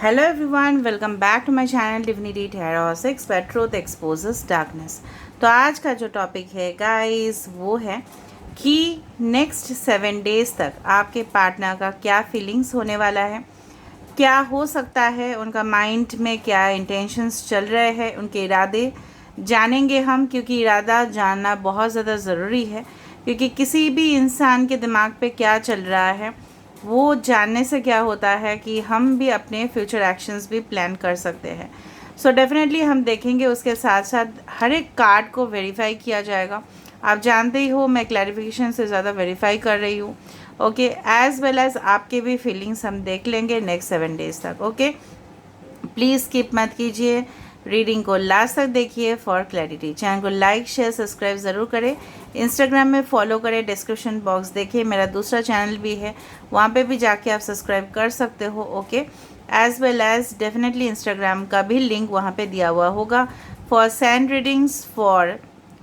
Hello everyone, welcome back to my channel Divinity Tarot 6 where truth exposes darkness। तो आज का जो topic है गाइस वो है कि नेक्स्ट 7 डेज तक आपके पार्टनर का क्या फीलिंग्स होने वाला है, क्या हो सकता है, उनका माइंड में क्या इंटेंशंस चल रहे हैं, उनके इरादे जानेंगे हम, क्योंकि इरादा जानना बहुत ज़्यादा ज़रूरी है। क्योंकि किसी भी इंसान के दिमाग पे क्या चल रहा है वो जानने से क्या होता है कि हम भी अपने फ्यूचर एक्शंस भी प्लान कर सकते हैं। सो डेफिनेटली हम देखेंगे, उसके साथ साथ हर एक कार्ड को वेरीफाई किया जाएगा। आप जानते ही हो मैं क्लैरिफिकेशन से ज़्यादा वेरीफाई कर रही हूँ। ओके, एज वेल एज आपके भी फीलिंग्स हम देख लेंगे नेक्स्ट 7 डेज तक। ओके, प्लीज़ स्किप मत कीजिए, रीडिंग को लास्ट तक देखिए फॉर क्लैरिटी। चैनल को लाइक शेयर सब्सक्राइब ज़रूर करें। इंस्टाग्राम में फॉलो करें, डिस्क्रिप्शन बॉक्स देखिए, मेरा दूसरा चैनल भी है, वहाँ पे भी जाके आप सब्सक्राइब कर सकते हो। Okay, as well as definitely Instagram का भी लिंक वहाँ पे दिया हुआ होगा for sand readings, for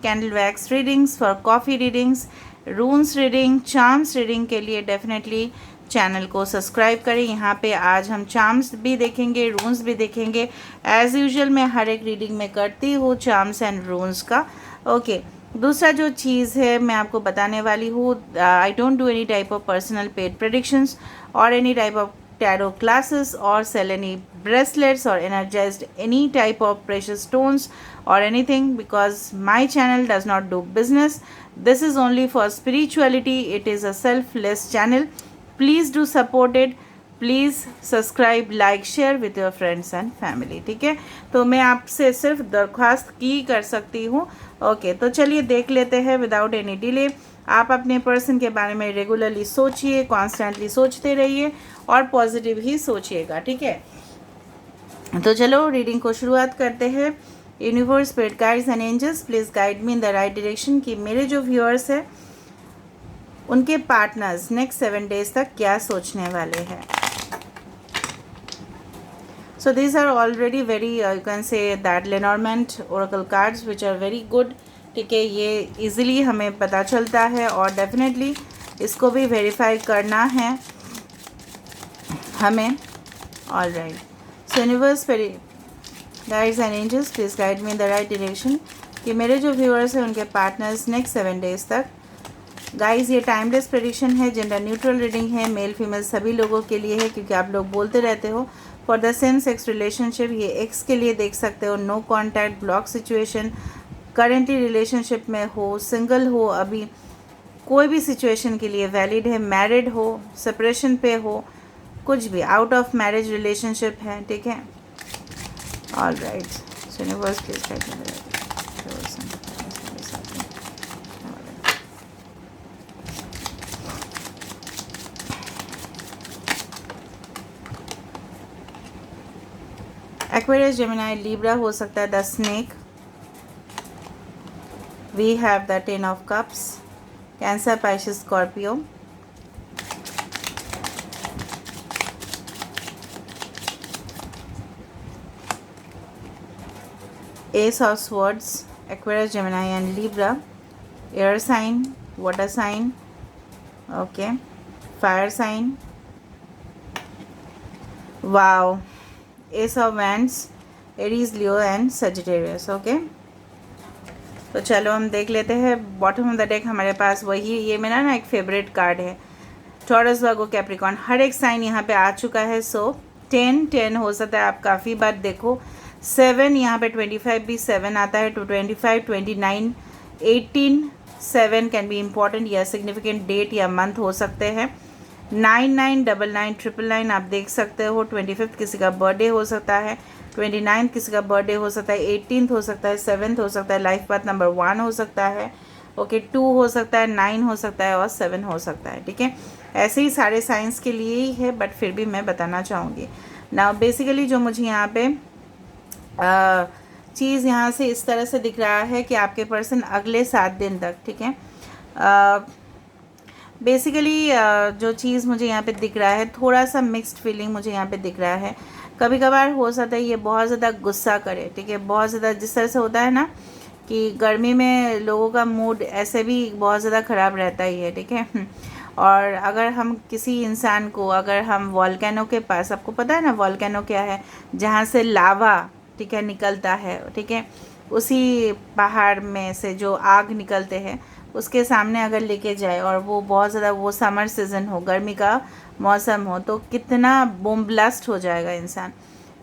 candle wax readings, for coffee readings, runes reading, charms reading के लिए डेफिनेटली चैनल को सब्सक्राइब करें। यहाँ पे आज हम चार्म्स भी देखेंगे, रून्स भी देखेंगे। एज़ यूजुअल मैं हर एक रीडिंग में करती हूँ चार्म्स एंड रून्स का। ओके, दूसरा जो चीज़ है मैं आपको बताने वाली हूँ, I don't do any type of personal paid predictions और any type of tarot classes or sell any bracelets or energized any type of precious stones or anything, because my channel does not do business. This is only for spirituality. It is a selfless channel. Please do support it. Please subscribe, like, share with your friends and family. ठीक है, तो मैं आपसे सिर्फ दरख्वास्त की कर सकती हूँ। ओके, तो चलिए देख लेते हैं विदाउट एनी डिले। आप अपने पर्सन के बारे में रेगुलरली सोचिए, कॉन्स्टेंटली सोचते रहिए और पॉजिटिव ही सोचिएगा। ठीक है, तो चलो रीडिंग को शुरुआत करते हैं। Universe, spirit guides and angels, please guide me in the right direction कि मेरे जो व्यूअर्स हैं उनके पार्टनर्स नेक्स्ट 7 डेज तक क्या सोचने वाले हैं। So these are already very you can say that Lenormand oracle cards which are very good। ठीक है, ये easily हमें पता चलता है और definitely इसको भी verify करना है हमें। All right, so universe, guides and angels, please guide me in the right direction कि मेरे जो viewers हैं उनके partners next 7 days तक। गाइज ये टाइमलेस प्रेडिक्शन है, जेंडर न्यूट्रल रीडिंग है, मेल फीमेल सभी लोगों के लिए है, क्योंकि आप लोग बोलते रहते हो for the same sex relationship. ये एक्स के लिए देख सकते हो, no contact, block situation, currently relationship में हो, सिंगल हो, अभी कोई भी सिचुएशन के लिए वैलिड है, मैरिड हो, सेपरेशन पे हो, कुछ भी, आउट ऑफ मैरिज रिलेशनशिप है। ठीक है, all right, so universe please guide me. Aquarius, Gemini, Libra हो सकता है the snake. We have the 10 of cups, Cancer, Pisces, Scorpio. Ace of swords, Aquarius, Gemini and Libra. Air sign, water sign, okay, fire sign, wow, ace of wands, Aries, Leo and Sagittarius. Okay, तो चलो हम देख लेते हैं। Bottom of the deck हमारे पास वही, ये मेरा ना एक फेवरेट कार्ड है, टॉरस, वर्गो, कैप्रिकॉर्न, हर एक साइन यहाँ पे आ चुका है। सो 10 हो सकता है, आप काफ़ी बार देखो। 7 यहाँ पे 25 भी 7 आता है, 25, 29, 18, 7 कैन बी इम्पॉर्टेंट या सिग्निफिकेंट डेट या मंथ हो सकते हैं। 99, 99, 999 आप देख सकते हो। 25 किसी का बर्थडे हो सकता है, 29 किसी का बर्थडे हो सकता है, 18 हो सकता है, 7 हो सकता है, लाइफ पाथ नंबर 1 हो सकता है, ओके, 2 हो सकता है, 9 हो सकता है और 7 हो सकता है। ठीक है, ऐसे ही सारे साइंस के लिए ही है, बट फिर भी मैं बताना चाहूँगी ना। बेसिकली जो मुझे यहाँ पे चीज़ यहाँ से इस तरह से दिख रहा है कि आपके पर्सन अगले 7 दिन तक, ठीक है, बेसिकली जो चीज़ मुझे यहाँ पे दिख रहा है, थोड़ा सा मिक्स्ड फीलिंग मुझे यहाँ पे दिख रहा है। कभी कभार हो सकता है ये बहुत ज़्यादा गुस्सा करे, ठीक है, बहुत ज़्यादा, जिस तरह से होता है ना कि गर्मी में लोगों का मूड ऐसे भी बहुत ज़्यादा ख़राब रहता ही है। ठीक है, और अगर हम किसी इंसान को, अगर हम वॉल्केनो के पास, आपको पता है ना वॉल्केनो क्या है, जहाँ से लावा, ठीक है, निकलता है, ठीक है, उसी पहाड़ में से जो आग निकलते हैं उसके सामने अगर लेके जाए और वो बहुत ज़्यादा, वो समर सीज़न हो, गर्मी का मौसम हो, तो कितना बूम ब्लास्ट हो जाएगा इंसान।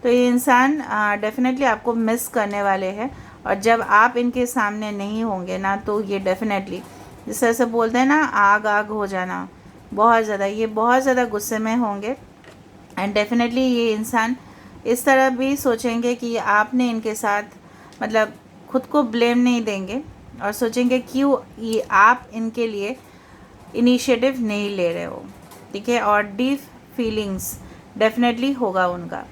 तो ये इंसान डेफिनेटली आपको मिस करने वाले हैं। और जब आप इनके सामने नहीं होंगे ना, तो ये डेफिनेटली, जिस तरह से बोलते हैं ना, आग आग हो जाना, बहुत ज़्यादा, ये बहुत ज़्यादा गुस्से में होंगे। एंड डेफिनेटली ये इंसान इस तरह भी सोचेंगे कि आपने इनके साथ, मतलब खुद को ब्लेम नहीं देंगे और सोचेंगे क्यों ये आप इनके लिए इनिशिएटिव नहीं ले रहे हो, ठीक है। और डीप फीलिंग्स डेफिनेटली होगा उनका।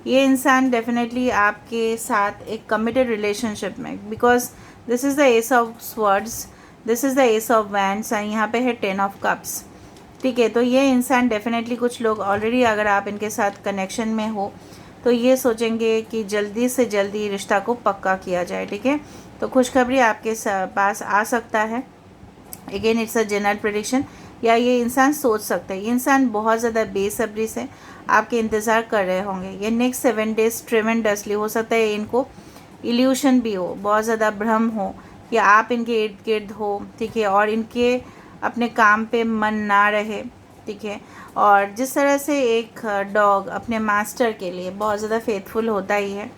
ये इंसान डेफिनेटली आपके साथ एक कमिटेड रिलेशनशिप में, because this is the S of swords, this is the S of wands, यहाँ पे है 10 ऑफ कप्स, ठीक है। तो ये इंसान डेफिनेटली, कुछ लोग ऑलरेडी अगर आप इनके साथ कनेक्शन में हो तो ये सोचेंगे कि जल्दी से जल्दी रिश्ता को पक्का किया जाए, ठीक है। तो खुशखबरी आपके पास आ सकता है। Again it's a general prediction, या ये इंसान सोच सकता है, ये इंसान बहुत ज़्यादा बेसब्री से आपके इंतज़ार कर रहे होंगे। ये नेक्स्ट 7 डेज ट्रेमेंडसली, हो सकता है इनको इल्यूशन भी हो, बहुत ज़्यादा भ्रम हो, या आप इनके इर्द गिर्द हो, ठीक है, और इनके अपने काम पे मन ना रहे, ठीक है। और जिस तरह से एक डॉग अपने मास्टर के लिए बहुत ज़्यादा फेथफुल होता ही है,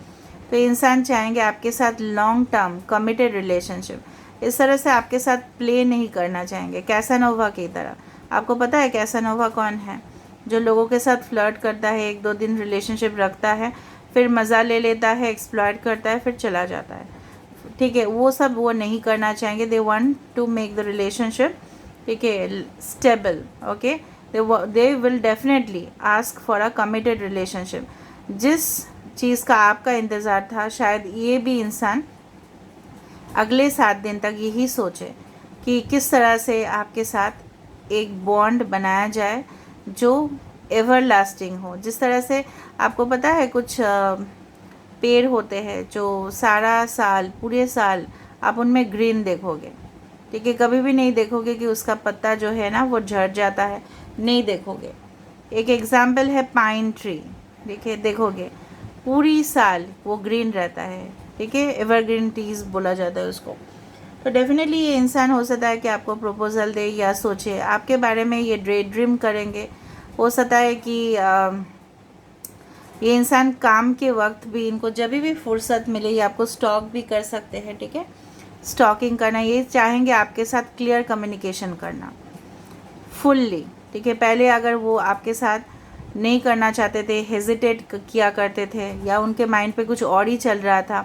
तो इंसान चाहेंगे आपके साथ लॉन्ग टर्म कमिटेड रिलेशनशिप, इस तरह से आपके साथ प्ले नहीं करना चाहेंगे कैसानोवा की तरह। आपको पता है कैसानोवा कौन है? जो लोगों के साथ फ्लर्ट करता है, 1-2 दिन रिलेशनशिप रखता है, फिर मज़ा ले लेता है, एक्सप्लॉयट करता है, फिर चला जाता है, ठीक है। वो सब वो नहीं करना चाहेंगे। They want to make the relationship, ठीक है, stable, okay. They will definitely ask for a committed relationship. जिस चीज़ का आपका इंतज़ार था, शायद ये भी इंसान अगले 7 दिन तक यही सोचे कि किस तरह से आपके साथ एक बॉन्ड बनाया जाए जो एवर लास्टिंग हो। जिस तरह से आपको पता है कुछ पेड़ होते हैं जो सारा साल, पूरे साल आप उनमें ग्रीन देखोगे, ठीक है, कभी भी नहीं देखोगे कि उसका पत्ता जो है ना वो झड़ जाता है, नहीं देखोगे। एक एग्जाम्पल है पाइन ट्री, देखिए, देखोगे पूरी साल वो ग्रीन रहता है, ठीक है, एवरग्रीन ट्रीज बोला जाता है उसको। तो डेफिनेटली ये इंसान हो सकता है कि आपको प्रपोजल दे या सोचे आपके बारे में, ये ड्रीम करेंगे। हो सकता है कि ये इंसान काम के वक्त भी, इनको जब भी फुर्सत मिले, ये आपको स्टॉक भी कर सकते हैं, ठीक है। स्टॉकिंग करना, ये चाहेंगे आपके साथ क्लियर कम्युनिकेशन करना फुल्ली, ठीक है। पहले अगर वो आपके साथ नहीं करना चाहते थे, हेजिटेट किया करते थे, या उनके माइंड पे कुछ और ही चल रहा था,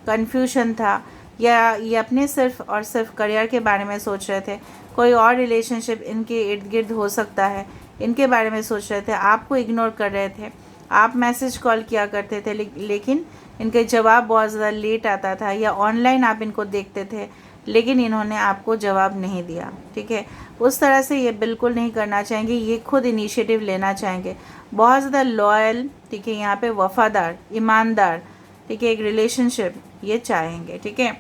कन्फ्यूजन था, या ये अपने सिर्फ और सिर्फ करियर के बारे में सोच रहे थे, कोई और रिलेशनशिप इनके इर्द गिर्द हो सकता है, इनके बारे में सोच रहे थे, आपको इग्नोर कर रहे थे, आप मैसेज कॉल किया करते थे, लेकिन इनके जवाब बहुत ज़्यादा लेट आता था, या ऑनलाइन आप इनको देखते थे लेकिन इन्होंने आपको जवाब नहीं दिया, ठीक है। उस तरह से ये बिल्कुल नहीं करना चाहेंगे, ये खुद इनिशिएटिव लेना चाहेंगे, बहुत ज़्यादा लॉयल, ठीक है, यहाँ पे वफ़ादार, ईमानदार, ठीक है, एक रिलेशनशिप ये चाहेंगे, ठीक है।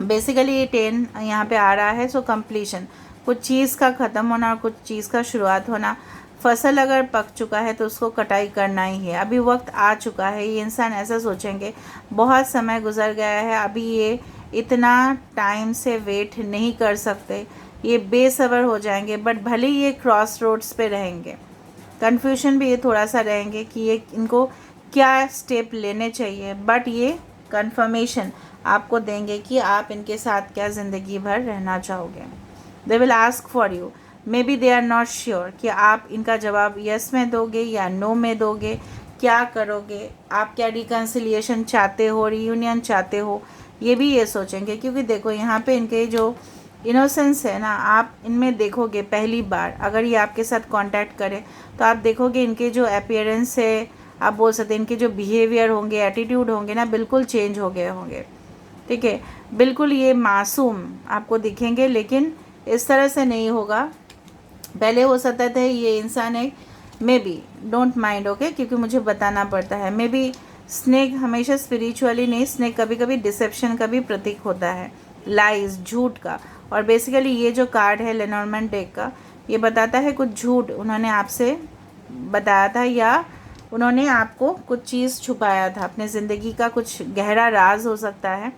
बेसिकली ये 10 यहाँ पे आ रहा है, सो कंप्लीशन, कुछ चीज़ का ख़त्म होना और कुछ चीज़ का शुरुआत होना। फसल अगर पक चुका है तो उसको कटाई करना ही है, अभी वक्त आ चुका है। ये इंसान ऐसा सोचेंगे, बहुत समय गुजर गया है, अभी ये इतना टाइम से वेट नहीं कर सकते, ये बेसब्र हो जाएंगे। बट भले ये क्रॉस रोड्स पे रहेंगे, कन्फ्यूजन भी ये थोड़ा सा रहेंगे कि ये इनको क्या स्टेप लेने चाहिए, बट ये कंफर्मेशन आपको देंगे कि आप इनके साथ क्या ज़िंदगी भर रहना चाहोगे। They will ask for you, maybe they are not sure कि आप इनका जवाब यस में दोगे या नो में दोगे, क्या करोगे, आप क्या रिकन्सिलिएशन चाहते हो, रीयूनियन चाहते हो, ये भी ये सोचेंगे। क्योंकि देखो यहाँ पे इनके जो इनोसेंस है ना, आप इनमें देखोगे पहली बार अगर ये आपके साथ कांटेक्ट करे तो आप देखोगे इनके जो अपीयरेंस है, आप बोल सकते हैं इनके जो बिहेवियर होंगे, एटीट्यूड होंगे ना, बिल्कुल चेंज हो गए होंगे, ठीक है। बिल्कुल ये मासूम आपको दिखेंगे, लेकिन इस तरह से नहीं होगा। पहले हो सकता था ये इंसान एक, may be, don't mind, okay, क्योंकि मुझे बताना पड़ता है, मे बी स्नेक हमेशा स्पिरिचुअली नहीं, स्नेक कभी कभी डिसेप्शन का भी प्रतीक होता है, लाइज, झूठ का। और बेसिकली ये जो कार्ड है लेनॉर्मैंड डेक का, ये बताता है कुछ झूठ उन्होंने आपसे बताया था, या उन्होंने आपको कुछ चीज़ छुपाया था, अपने ज़िंदगी का कुछ गहरा राज हो सकता है।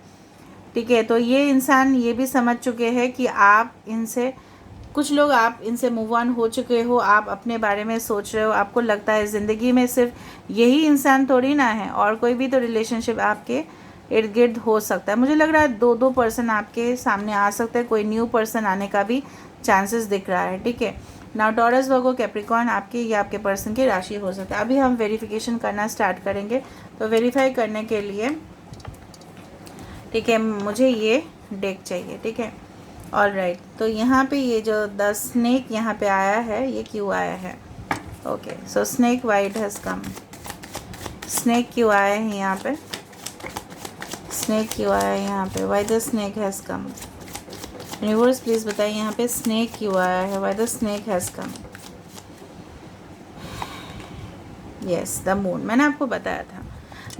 ठीक है, तो ये इंसान ये भी समझ चुके हैं कि आप इनसे, कुछ लोग आप इनसे मूव ऑन हो चुके हो, आप अपने बारे में सोच रहे हो, आपको लगता है ज़िंदगी में सिर्फ यही इंसान थोड़ी ना है, और कोई भी तो रिलेशनशिप आपके इर्द गिर्द हो सकता है। मुझे लग रहा है 2-2 पर्सन आपके सामने आ सकते हैं, कोई न्यू पर्सन आने का भी चांसेस दिख रहा है। ठीक है, नाउ टॉरस, वर्गो, कैप्रिकॉर्न आपके या आपके पर्सन की राशि हो सकता है। अभी हम वेरिफिकेशन करना स्टार्ट करेंगे। तो वेरीफाई करने के लिए, ठीक है, मुझे ये डेक चाहिए। ठीक है, ऑल राइट। तो यहाँ पे ये जो द स्नेक यहाँ पे आया है, ये क्यों आया है? Okay, so snake white has come. Snake क्यों आया है यहाँ पे? स्नेक क्यों आया है यहाँ पे? Why the snake has come? Universe please बताइए यहाँ पे स्नेक क्यों आया है? Why the snake has come? Yes, the moon. मैंने आपको बताया था,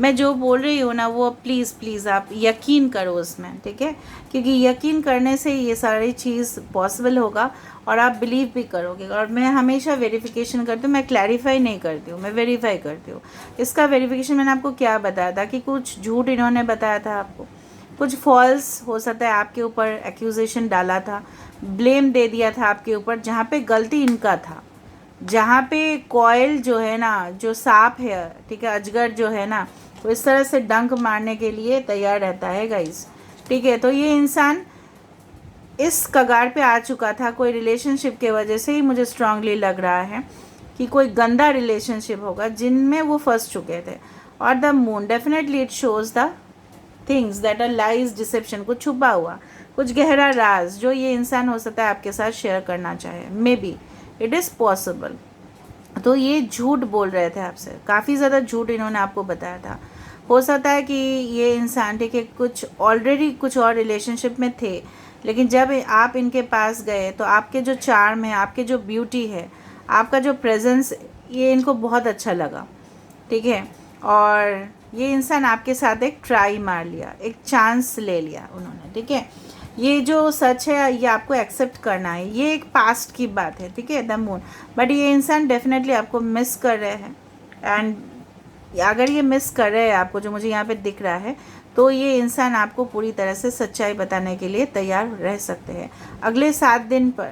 मैं जो बोल रही हूँ ना वो प्लीज़ प्लीज़ आप यकीन करो उसमें। ठीक है, क्योंकि यकीन करने से ये सारी चीज़ पॉसिबल होगा और आप बिलीव भी करोगे। और मैं हमेशा वेरिफिकेशन करती हूँ, मैं क्लैरिफाई नहीं करती हूँ, मैं वेरीफाई करती हूँ। इसका वेरिफिकेशन मैंने आपको क्या बताया था कि कुछ झूठ इन्होंने बताया था आपको, कुछ फॉल्स हो सकता है आपके ऊपर एक्यूजेशन डाला था, ब्लेम दे दिया था आपके ऊपर, जहाँ पे गलती इनका था, जहाँ पे कॉयल जो है ना, जो सांप है, ठीक है, अजगर जो है ना, वो इस तरह से डंक मारने के लिए तैयार रहता है गाइस। ठीक है, तो ये इंसान इस कगार पे आ चुका था कोई रिलेशनशिप के वजह से ही, मुझे स्ट्रांगली लग रहा है कि कोई गंदा रिलेशनशिप होगा जिनमें वो फंस चुके थे। और the moon definitely it shows the things that are lies, deception, कुछ छुपा हुआ, कुछ गहरा राज जो ये इंसान हो सकता है आपके साथ शेयर करना चाहे। May be it is possible. तो ये झूठ बोल रहे थे आपसे, काफ़ी ज़्यादा झूठ इन्होंने आपको बताया था। हो सकता है कि ये इंसान, ठीक है, कुछ ऑलरेडी कुछ और रिलेशनशिप में थे, लेकिन जब आप इनके पास गए तो आपके जो चार्म है, आपके जो ब्यूटी है, आपका जो प्रेजेंस, ये इनको बहुत अच्छा लगा। ठीक है, और ये इंसान आपके साथ एक ट्राई मार लिया, एक चांस ले लिया उन्होंने। ठीक है, ये जो सच है ये आपको एक्सेप्ट करना है, ये एक पास्ट की बात है। ठीक है, द मून। बट ये इंसान डेफिनेटली आपको मिस कर रहे हैं, एंड अगर ये मिस कर रहे हैं आपको, जो मुझे यहाँ पे दिख रहा है, तो ये इंसान आपको पूरी तरह से सच्चाई बताने के लिए तैयार रह सकते हैं अगले 7 दिन पर।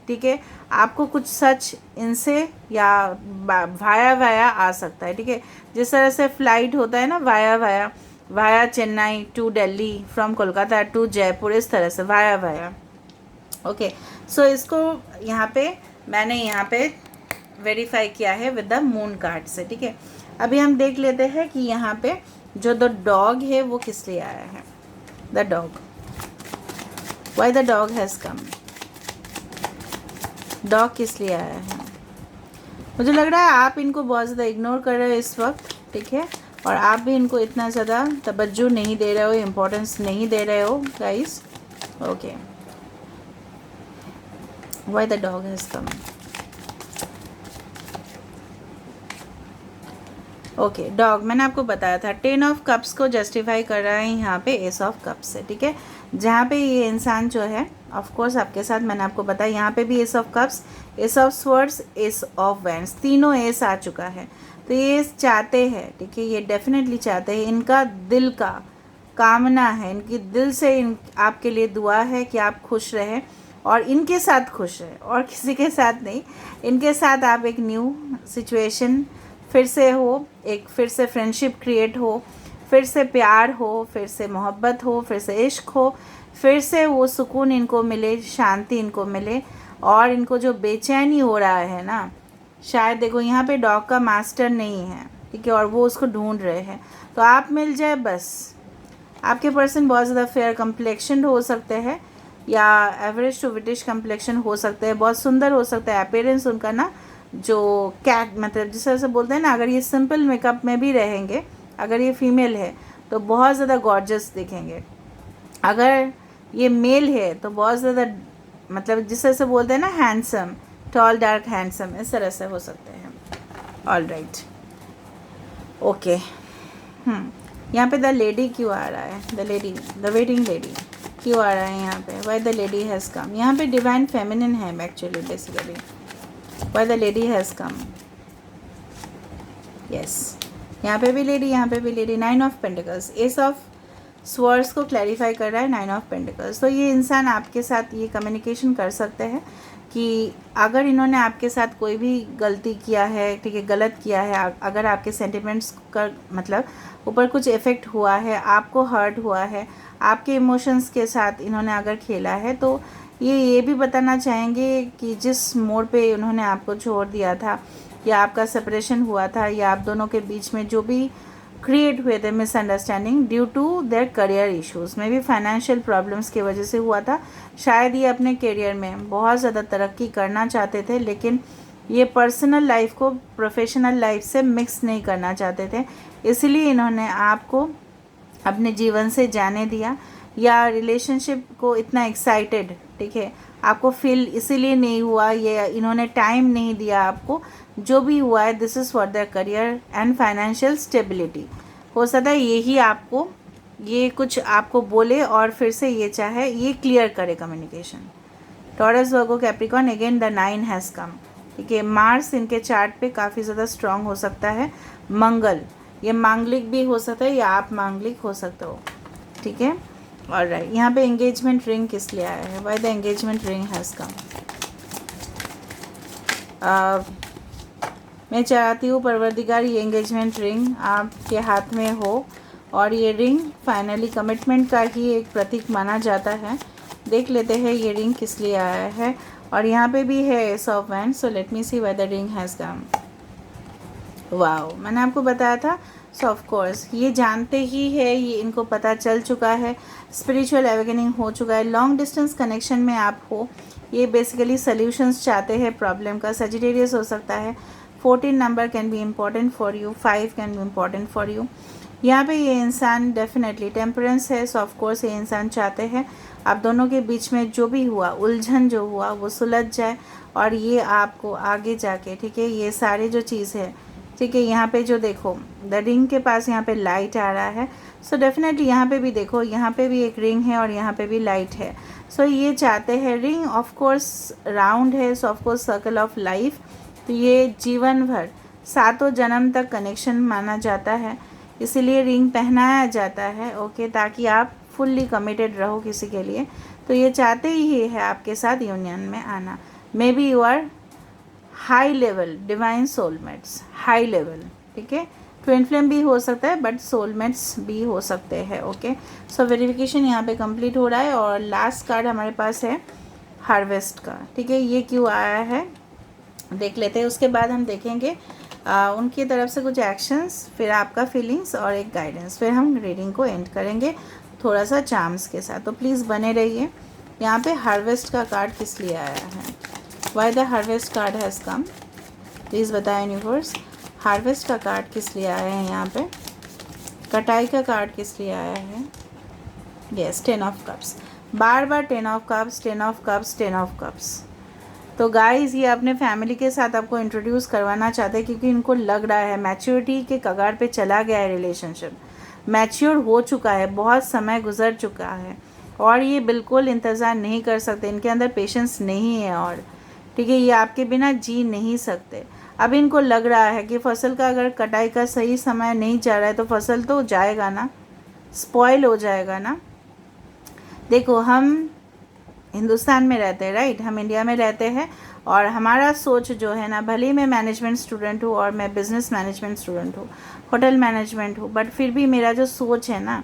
ठीक है, आपको कुछ सच इनसे या वाया वाया आ सकता है। ठीक है, जिस तरह से फ्लाइट होता है ना, via via, via Chennai to Delhi, from Kolkata to Jaipur, इस तरह से वाया वाया। ओके, सो इसको यहाँ पे मैंने यहाँ पे वेरीफाई किया है विद द मून कार्ड से। ठीक है, अभी हम देख लेते हैं कि यहाँ पे जो द डॉग है वो किस लिए आया है। The dog, why the dog has come? Dog किस लिए आया है? मुझे लग रहा है आप इनको बहुत ज़्यादा इग्नोर कर रहे हो इस वक्त। ठीक है, और आप भी इनको इतना ज़्यादा तवज्जो नहीं दे रहे हो, इम्पोर्टेंस नहीं दे रहे हो guys. Okay, why the dog has come? Okay, dog मैंने आपको बताया था 10 ऑफ कप्स को जस्टिफाई कर रहा है यहाँ पे एस ऑफ कप्स से। ठीक है, जहाँ पे ये इंसान जो है, ऑफ कोर्स आपके साथ मैंने आपको बताया, यहाँ पे भी S of cups, S of swords, S of wands, तीनों एस आ चुका है। तो ये चाहते हैं, ठीक है, ये डेफिनेटली चाहते हैं, इनका दिल का कामना है, इनकी दिल से आपके लिए दुआ है कि आप खुश रहें और इनके साथ खुश रहें, और किसी के साथ नहीं, इनके साथ आप एक न्यू सिचुएशन फिर से हो, एक फिर से फ्रेंडशिप क्रिएट हो, फिर से प्यार हो, फिर से मोहब्बत हो, फिर से इश्क हो, फिर से वो सुकून इनको मिले, शांति इनको मिले। और इनको जो बेचैनी हो रहा है ना, शायद देखो यहाँ पे डॉग का मास्टर नहीं है, ठीक है, और वो उसको ढूंढ रहे हैं, तो आप मिल जाए बस। आपके पर्सन बहुत ज़्यादा फेयर कम्प्लेक्शन हो सकते हैं, या एवरेज टू ब्रिटिश कम्प्लेक्शन हो सकते हैं, बहुत सुंदर हो सकता है अपीयरेंस उनका ना, जो कैट मतलब जिस तरह से बोलते हैं ना, अगर ये सिंपल मेकअप में भी रहेंगे, अगर ये फीमेल है तो बहुत ज़्यादा गॉर्जस दिखेंगे, अगर ये मेल है तो बहुत ज़्यादा, मतलब जिस तरह से बोलते हैं ना हैंडसम, टॉल डार्क हैंडसम, इस तरह से हो सकते हैं। All right, okay. यहाँ पे द लेडी क्यों आ रहा है? The lady, the waiting lady, क्यों आ रहा है यहाँ पे? Why the lady has come? यहाँ पे डिवाइन फेमिनिन है actually basically. Why the lady has come? Yes, यहाँ पे भी लेडी, यहाँ पे भी lady. 9 of pentacles, S of swords को क्लैरिफाई कर रहा है 9 ऑफ पेंटिकल्स. तो ये इंसान आपके साथ ये कम्युनिकेशन कर सकते हैं कि अगर इन्होंने आपके साथ कोई भी गलती किया है, ठीक है, गलत किया है, अगर आपके सेंटिमेंट्स का मतलब ऊपर कुछ इफ़ेक्ट हुआ है, आपको हर्ट हुआ है, आपके इमोशंस के साथ इन्होंने अगर खेला है, तो ये भी बताना चाहेंगे कि जिस मोड़ पे उन्होंने आपको छोड़ दिया था या आपका सेपरेशन हुआ था या आप दोनों के बीच में जो भी क्रिएट हुए थे misunderstanding due to their career issues में भी फाइनेंशियल प्रॉब्लम्स की वजह से हुआ था. शायद ये अपने करियर में बहुत ज़्यादा तरक्की करना चाहते थे, लेकिन ये पर्सनल लाइफ को प्रोफेशनल लाइफ से मिक्स नहीं करना चाहते थे, इसलिए इन्होंने आपको अपने जीवन से जाने दिया या रिलेशनशिप को इतना एक्साइटेड, ठीक है, आपको फील इसीलिए नहीं हुआ, ये इन्होंने टाइम नहीं दिया आपको. जो भी हुआ है this is for the career and financial stability. हो सकता है यही आपको ये कुछ आपको बोले और फिर से ये चाहे ये क्लियर करे communication. Taurus, Virgo, Capricorn, again the 9 has come. ठीक है, मार्स इनके चार्ट पे काफ़ी ज़्यादा स्ट्रांग हो सकता है. मंगल, ये मांगलिक भी हो सकता है या आप मांगलिक हो सकते हो. ठीक है, और राइट, यहाँ पे एंगेजमेंट रिंग किस लिए आया है? Why the engagement ring has कम? मैं चाहती हूँ परवरदिगार ये एंगेजमेंट रिंग आपके हाथ में हो, और ये रिंग फाइनली कमिटमेंट का ही एक प्रतीक माना जाता है. देख लेते हैं ये रिंग किस लिए आया है. और यहाँ पे भी है ace of wand. So let me see why the ring has come. Wow, मैंने आपको बताया था. सो ऑफ कोर्स ये जानते ही है, ये इनको पता चल चुका है, स्पिरिचुअल अवेकनिंग हो चुका है. लॉन्ग डिस्टेंस कनेक्शन में आप हो, ये बेसिकली सॉल्यूशंस चाहते हैं प्रॉब्लम का. सजिटेरियस हो सकता है. 14 number can be important for you, 5 can be important for you. यहाँ पे ये इंसान डेफिनेटली टेम्परेंस है. सो ऑफ कोर्स ये इंसान चाहते हैं आप दोनों के बीच में जो भी हुआ, उलझन जो हुआ, वो सुलझ जाए और ये आपको आगे जाके, ठीक है, ये सारी जो चीज़ है, ठीक है, यहाँ पे जो देखो द रिंग के पास यहाँ पे लाइट आ रहा है. सो डेफिनेटली यहाँ पे भी देखो, यहाँ पे भी एक रिंग है और यहाँ पे भी लाइट है. सो ये चाहते हैं रिंग ऑफ कोर्स राउंड है. सो of course circle of life, तो ये जीवन भर 7 जन्म तक कनेक्शन माना जाता है, इसीलिए रिंग पहनाया जाता है. ओके, ताकि आप फुल्ली कमिटेड रहो किसी के लिए. तो ये चाहते ही है आपके साथ यूनियन में आना. Maybe you are high level divine soulmates, high level. ठीक है, ट्विन फ्लेम भी हो सकता है बट सोलमेट्स भी हो सकते हैं. ओके, सो वेरिफिकेशन यहाँ पे कंप्लीट हो रहा है. और लास्ट कार्ड हमारे पास है हार्वेस्ट का. ठीक है, ये क्यों आया है देख लेते हैं. उसके बाद हम देखेंगे उनकी तरफ से कुछ एक्शंस, फिर आपका फीलिंग्स और एक गाइडेंस, फिर हम रीडिंग को एंड करेंगे थोड़ा सा चार्म्स के साथ. तो प्लीज़ बने रहिए. यहाँ पे हार्वेस्ट का कार्ड किस लिए आया है? Why the harvest card has come? Please बताएं यूनिवर्स, हार्वेस्ट का कार्ड किस लिए आया है? यहाँ पे कटाई का कार्ड किस लिए आया है? Yes, 10 of cups. Bar bar 10 of cups, 10 of cups, 10 of cups. तो गाइज़ ये अपने फैमिली के साथ आपको इंट्रोड्यूस करवाना चाहते हैं, क्योंकि इनको लग रहा है मैच्योरिटी के कगार पे चला गया है रिलेशनशिप. मैच्योर हो चुका है, बहुत समय गुजर चुका है और ये बिल्कुल इंतज़ार नहीं कर सकते. इनके अंदर पेशेंस नहीं है और ठीक है, ये आपके बिना जी नहीं सकते. अब इनको लग रहा है कि फसल का अगर कटाई का सही समय नहीं जा रहा है तो फसल तो जाएगा ना, स्पॉइल हो जाएगा ना. देखो, हम हिंदुस्तान में रहते हैं, राइट, हम इंडिया में रहते हैं और हमारा सोच जो है ना, भले ही मैं मैनेजमेंट स्टूडेंट हूँ और मैं बिज़नेस मैनेजमेंट स्टूडेंट हूँ, होटल मैनेजमेंट हूँ, बट फिर भी मेरा जो सोच है ना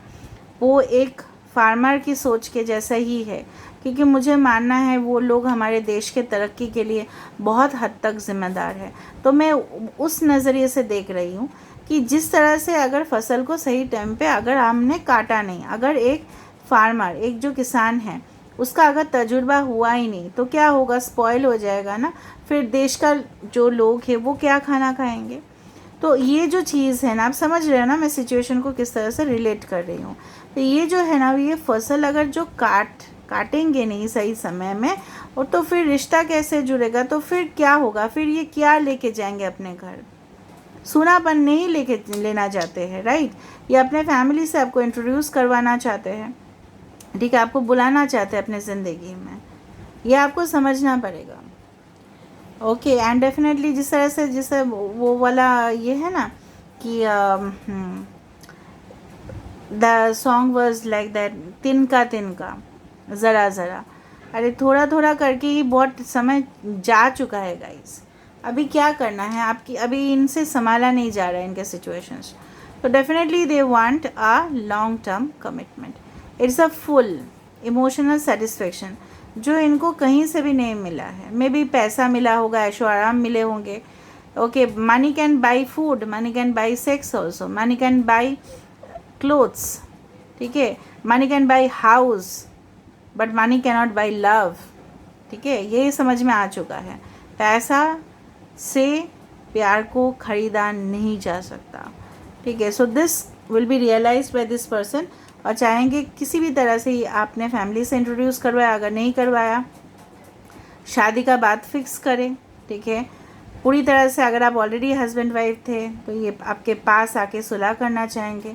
वो एक फार्मर की सोच के जैसा ही है, क्योंकि मुझे मानना है वो लोग हमारे देश के तरक्की के लिए बहुत हद तक ज़िम्मेदार है. तो मैं उस नज़रिए से देख रही हूँ कि जिस तरह से अगर फसल को सही टाइम पे अगर हमने काटा नहीं, अगर एक फार्मर, एक जो किसान है, उसका अगर तजुर्बा हुआ ही नहीं तो क्या होगा, स्पॉइल हो जाएगा ना. फिर देश का जो लोग हैं वो क्या खाना खाएंगे. तो ये जो चीज़ है ना, आप समझ रहे हो ना मैं सिचुएशन को किस तरह से रिलेट कर रही हूँ. तो ये जो है ना, ये फसल अगर जो काटेंगे नहीं सही समय में, और तो फिर रिश्ता कैसे जुड़ेगा, तो फिर क्या होगा, फिर ये क्या लेके जाएंगे अपने घर. सूनापन नहीं लेना चाहते हैं, राइट. ये अपने फैमिली से आपको इंट्रोड्यूस करवाना चाहते हैं. ठीक है, आपको बुलाना चाहते हैं अपने ज़िंदगी में, ये आपको समझना पड़ेगा। ओके, एंड डेफिनेटली जिस तरह से जिससे वो वाला ये है ना कि the song was like that, तिनका तिनका, ज़रा ज़रा, अरे थोड़ा थोड़ा करके ही बहुत समय जा चुका है गाइस। अभी क्या करना है आपकी, अभी इनसे संभाला नहीं जा रहा है इनके सिचुएशंस। तो definitely they want a long term commitment, it's a full emotional satisfaction जो इनको कहीं से भी नहीं मिला है। मे बी पैसा मिला होगा, ऐशो आराम मिले होंगे। Okay, money can buy food, money can buy sex also, money can buy clothes, ठीक है, money can buy house, but money cannot by love. ठीक है, ये समझ में आ चुका है, पैसा से प्यार को खरीदा नहीं जा सकता। ठीक है, so this will be realise by this person, और चाहेंगे किसी भी तरह से आपने फैमिली से इंट्रोड्यूस करवाया, अगर नहीं करवाया शादी का बात फिक्स करें। ठीक है, पूरी तरह से अगर आप ऑलरेडी हस्बैंड वाइफ थे तो ये आपके पास आके सुलह करना चाहेंगे।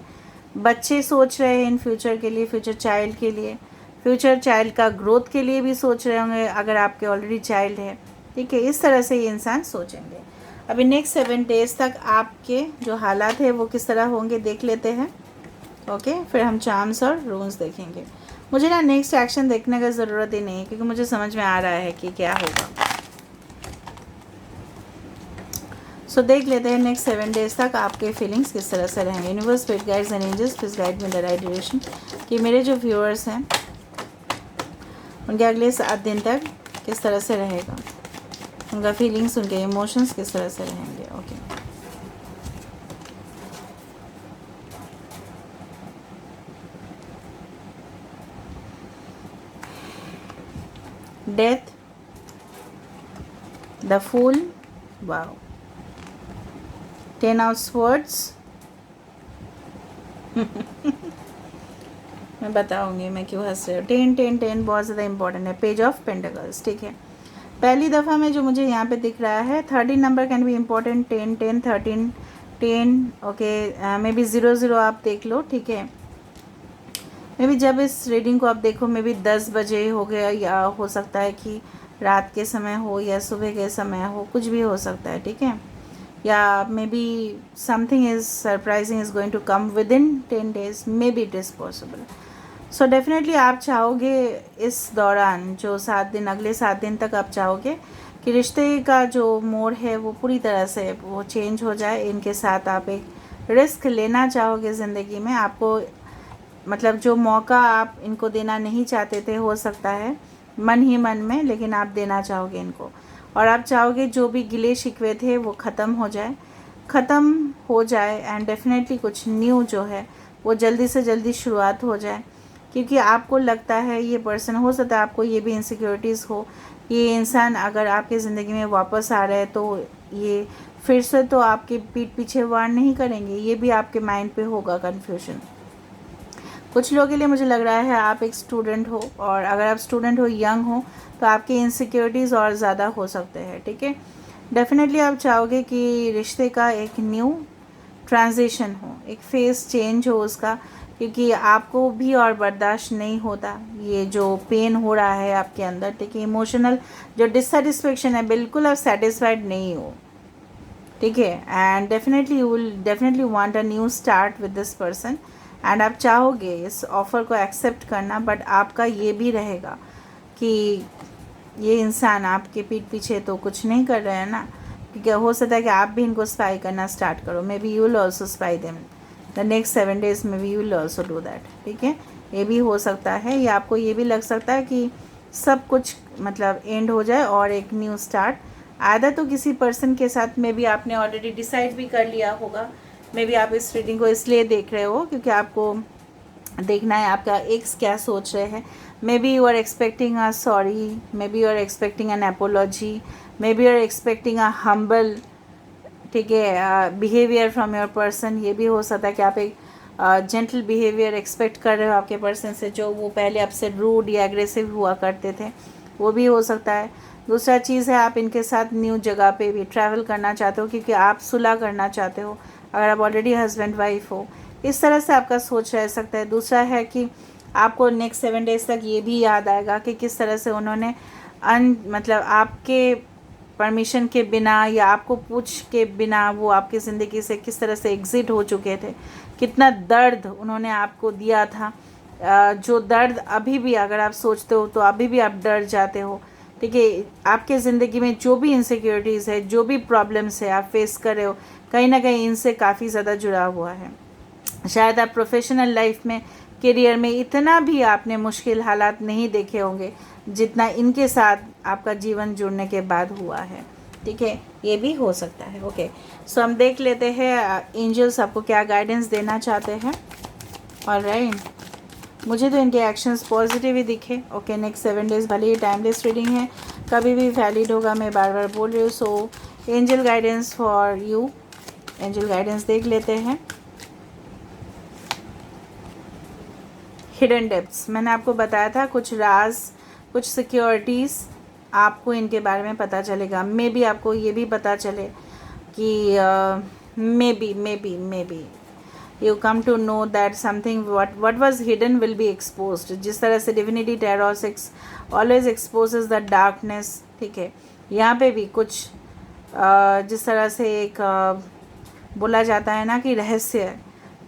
बच्चे सोच रहे हैं इन फ्यूचर के लिए, फ्यूचर चाइल्ड के लिए, फ्यूचर चाइल्ड का ग्रोथ के लिए भी सोच रहे होंगे अगर आपके ऑलरेडी चाइल्ड है। ठीक है, इस तरह से ये इंसान सोचेंगे। अभी नेक्स्ट 7 डेज़ तक आपके जो हालात है वो किस तरह होंगे देख लेते हैं। ओके, फिर हम चार्म्स और रून्स देखेंगे। मुझे ना नेक्स्ट एक्शन देखने का ज़रूरत ही नहीं है क्योंकि मुझे समझ में आ रहा है कि क्या होगा। सो देख लेते हैं नेक्स्ट 7 डेज़ तक आपके फीलिंग्स किस तरह से रहेंगे। Universe, spirit guides and angels, please guide me the right direction, कि मेरे जो व्यूअर्स हैं उनके अगले 7 दिन तक किस तरह से रहेगा, उनका फीलिंग्स, उनके इमोशंस किस तरह से रहेंगे। Okay, death, the fool, wow, 10 of swords मैं बताऊंगी मैं क्यों हंस रही हूँ। 10 बहुत ज़्यादा इंपॉर्टेंट है। पेज ऑफ पेंटिकल्स, ठीक है, पहली दफ़ा में जो मुझे यहाँ पे दिख रहा है 13 number can be important, 10 10 13 10। Okay, may be 0 आप देख लो। ठीक है, मे बी जब इस रीडिंग को आप देखो मे बी 10 बजे हो गया, या हो सकता है कि रात के समय हो या सुबह के समय हो, कुछ भी हो सकता है। ठीक है, या maybe something is surprising is going to come within 10 days, maybe it is possible. So definitely आप चाहोगे इस दौरान जो 7 दिन, अगले 7 दिन तक आप चाहोगे कि रिश्ते का जो मोड़ है वो पूरी तरह से वो चेंज हो जाए। इनके साथ आप एक रिस्क लेना चाहोगे ज़िंदगी में। आपको मतलब जो मौका आप इनको देना नहीं चाहते थे, हो सकता है मन ही मन में, लेकिन आप देना चाहोगे इनको। और आप चाहोगे जो भी गिले शिकवे थे वो ख़त्म हो जाए एंड डेफिनेटली कुछ न्यू जो है वो जल्दी से जल्दी शुरुआत हो जाए। क्योंकि आपको लगता है ये पर्सन, हो सकता है आपको ये भी इनसिक्योरिटीज़ हो, ये इंसान अगर आपकी ज़िंदगी में वापस आ रहा है तो ये फिर से तो आपके पीठ पीछे वार नहीं करेंगे, ये भी आपके माइंड पे होगा कन्फ्यूजन। कुछ लोगों के लिए मुझे लग रहा है आप एक स्टूडेंट हो, और अगर आप स्टूडेंट हो, यंग हो, तो आपकी इनसिक्योरिटीज़ और ज़्यादा हो सकते हैं। ठीक है, डेफिनेटली आप चाहोगे कि रिश्ते का एक न्यू ट्रांजिशन हो, एक फेस चेंज हो उसका, क्योंकि आपको भी और बर्दाश्त नहीं होता ये जो पेन हो रहा है आपके अंदर। ठीक है, इमोशनल जो डिससेटिस्फेक्शन है, बिल्कुल आप सेटिस्फाइड नहीं हो। ठीक है, and definitely you will definitely want a new start with this person, and आप चाहोगे इस ऑफ़र को एक्सेप्ट करना। बट आपका ये भी रहेगा कि ये इंसान आपके पीठ पीछे तो कुछ नहीं कर रहे हैं ना, क्योंकि हो सकता है कि आप भी इनको स्पाई करना स्टार्ट करो। May be you will also spy them the next 7 days, maybe you will also do that. ठीक है, ये भी हो सकता है, या आपको ये भी लग सकता है कि सब कुछ मतलब एंड हो जाए और एक न्यू स्टार्ट। आधा तो किसी पर्सन के साथ में भी आपने ऑलरेडी डिसाइड भी कर लिया होगा। मे बी आप इस रीडिंग को इसलिए देख रहे हो क्योंकि आपको देखना है आपका एक्स क्या सोच रहे हैं। Maybe you are expecting a sorry, maybe you are expecting an apology, maybe you are expecting a humble, ठीक है, बिहेवियर फ्रॉम योर पर्सन। ये भी हो सकता है कि आप एक जेंटल बिहेवियर एक्सपेक्ट कर रहे हो आपके पर्सन से, जो वो पहले आपसे रूड या एग्रेसिव हुआ करते थे, वो भी हो सकता है। दूसरा चीज़ है आप इनके साथ न्यू जगह पे भी ट्रैवल करना चाहते हो, क्योंकि आप सुलह करना चाहते हो अगर आप ऑलरेडी हस्बैंड वाइफ हो। इस तरह से आपका सोच रह सकता है। दूसरा है कि आपको नेक्स्ट 7 डेज़ तक ये भी याद आएगा कि किस तरह से उन्होंने मतलब आपके परमिशन के बिना या आपको पूछ के बिना वो आपकी ज़िंदगी से किस तरह से एग्ज़िट हो चुके थे, कितना दर्द उन्होंने आपको दिया था। जो दर्द अभी भी अगर आप सोचते हो तो अभी भी आप डर जाते हो। ठीक है, आपके ज़िंदगी में जो भी इनसिक्योरिटीज़ है, जो भी प्रॉब्लम्स है आप फेस कर रहे हो, कहीं ना कहीं इनसे काफ़ी ज़्यादा जुड़ा हुआ है। शायद आप प्रोफेशनल लाइफ में, करियर में इतना भी आपने मुश्किल हालात नहीं देखे होंगे जितना इनके साथ आपका जीवन जुड़ने के बाद हुआ है। ठीक है, ये भी हो सकता है। ओके, सो हम देख लेते हैं एंजल्स आपको क्या गाइडेंस देना चाहते हैं। ऑलराइट, मुझे तो इनके एक्शंस पॉजिटिव ही दिखे। ओके, नेक्स्ट 7 डेज़ भले ही टाइमलेस रीडिंग है, कभी भी वैलिड होगा, मैं बार बार बोल रही हूँ। So angel guidance for you, angel guidance देख लेते हैं। हिडन डेप्थ्स, मैंने आपको बताया था कुछ राज, कुछ सिक्योरिटीज़ आपको इनके बारे में पता चलेगा। मे बी आपको ये भी पता चले कि may be you come to know that something what was hidden will be exposed। जिस तरह से divinity tarot always exposes the darkness। ठीक है, यहाँ पे भी कुछ जिस तरह से एक बोला जाता है ना कि रहस्य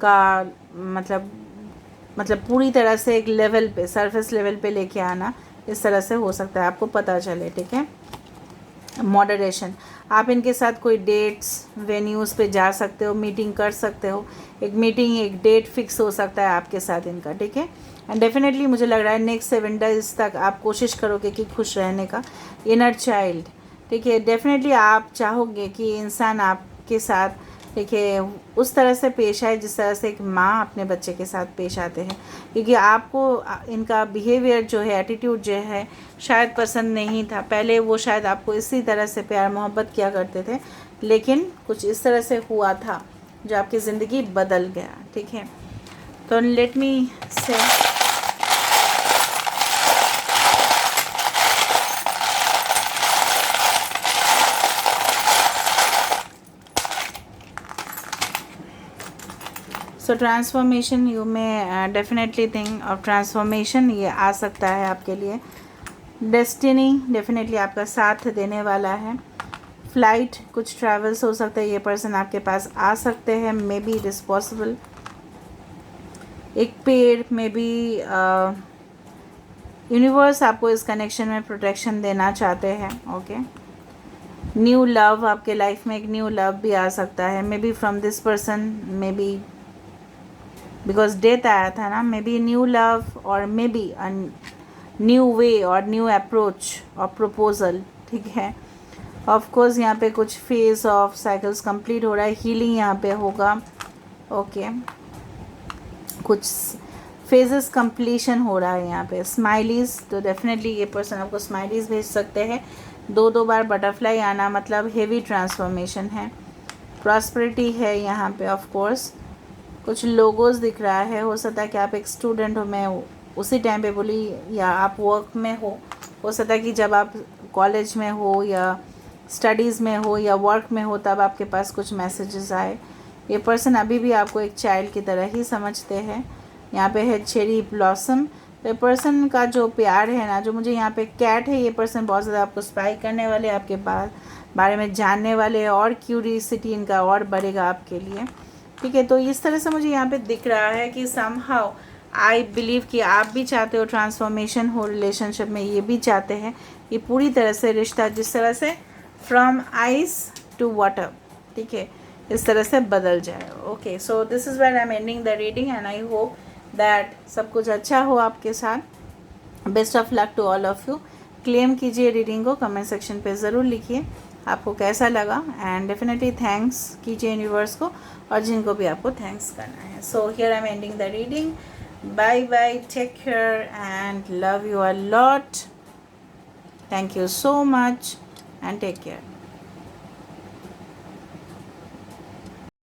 का मतलब पूरी तरह से एक लेवल पे, सरफेस लेवल पे लेके आना, इस तरह से हो सकता है आपको पता चले। ठीक है, मॉडरेशन, आप इनके साथ कोई डेट्स वेन्यूज़ पे जा सकते हो, मीटिंग कर सकते हो, एक मीटिंग, एक डेट फिक्स हो सकता है आपके साथ इनका। ठीक है, एंड डेफिनेटली मुझे लग रहा है नेक्स्ट 7 डेज़ तक आप कोशिश करोगे कि खुश रहने का। इनर चाइल्ड, ठीक है, डेफिनेटली आप चाहोगे कि इंसान आपके साथ, देखिए, उस तरह से पेश आए जिस तरह से एक माँ अपने बच्चे के साथ पेश आते हैं, क्योंकि आपको इनका बिहेवियर जो है, एटीट्यूड जो है, शायद पसंद नहीं था। पहले वो शायद आपको इसी तरह से प्यार मोहब्बत किया करते थे, लेकिन कुछ इस तरह से हुआ था जो आपकी ज़िंदगी बदल गया। ठीक है, तो लेट मी से सो ट्रांसफॉर्मेशन, यू में डेफिनेटली थिंक ऑफ ट्रांसफॉर्मेशन, ये आ सकता है आपके लिए। डेस्टिनी डेफिनेटली आपका साथ देने वाला है। फ्लाइट, कुछ ट्रैवल्स हो सकता है, ये पर्सन आपके पास आ सकते हैं, maybe it is possible. एक पेड़, मे बी यूनिवर्स आपको इस कनेक्शन में प्रोटेक्शन देना चाहते हैं। ओके, न्यू लव, आपके लाइफ में एक न्यू लव भी आ सकता है, may be from this person, may be because death आया था ना, मे बी न्यू लव और मे बी न्यू वे और न्यू अप्रोच और प्रपोजल। ठीक है, ऑफ कोर्स यहाँ पे कुछ फेज ऑफ साइकिल्स कंप्लीट हो रहा है, हीलिंग यहाँ पे होगा। ओके, कुछ फेजेस कंप्लीशन हो रहा है यहाँ पे। स्माइलीज़, तो डेफिनेटली ये पर्सन आपको स्माइलीज़ भेज सकते हैं। 2 बार बटरफ्लाई आना मतलब हेवी ट्रांसफॉर्मेशन है। प्रॉस्पेरिटी है यहाँ पे। ऑफ कोर्स कुछ लोगोस दिख रहा है, हो सकता है कि आप एक स्टूडेंट हो, मैं उसी टाइम पे बोली, या आप वर्क में हो सकता है कि जब आप कॉलेज में हो या स्टडीज़ में हो या वर्क में हो तब आपके पास कुछ मैसेजेस आए। ये पर्सन अभी भी आपको एक चाइल्ड की तरह ही समझते हैं। यहाँ पे है चेरी ब्लॉसम, तो ये पर्सन का जो प्यार है ना, जो मुझे यहाँ पे कैट है, ये पर्सन बहुत ज़्यादा आपको स्पाई करने वाले, आपके बारे में जानने वाले, और क्यूरियसिटी इनका और बढ़ेगा आपके लिए। ठीक है, तो इस तरह से मुझे यहाँ पे दिख रहा है कि समहाउ आई बिलीव कि आप भी चाहते हो ट्रांसफॉर्मेशन हो रिलेशनशिप में, ये भी चाहते हैं कि पूरी तरह से रिश्ता जिस तरह से फ्रॉम आइस टू वाटर, ठीक है, इस तरह से बदल जाए। Okay, so this is where I am ending the reading and I hope that सब कुछ अच्छा हो आपके साथ। Best of luck to all of you. Claim कीजिए रीडिंग को, कमेंट सेक्शन पे ज़रूर लिखिए आपको कैसा लगा, एंड डेफिनेटली थैंक्स कीजिए यूनिवर्स को, और जिनको भी आपको थैंक्स करना है। So here I am ending the reading. Bye bye, take care and love you a lot. Thank you so much and take care.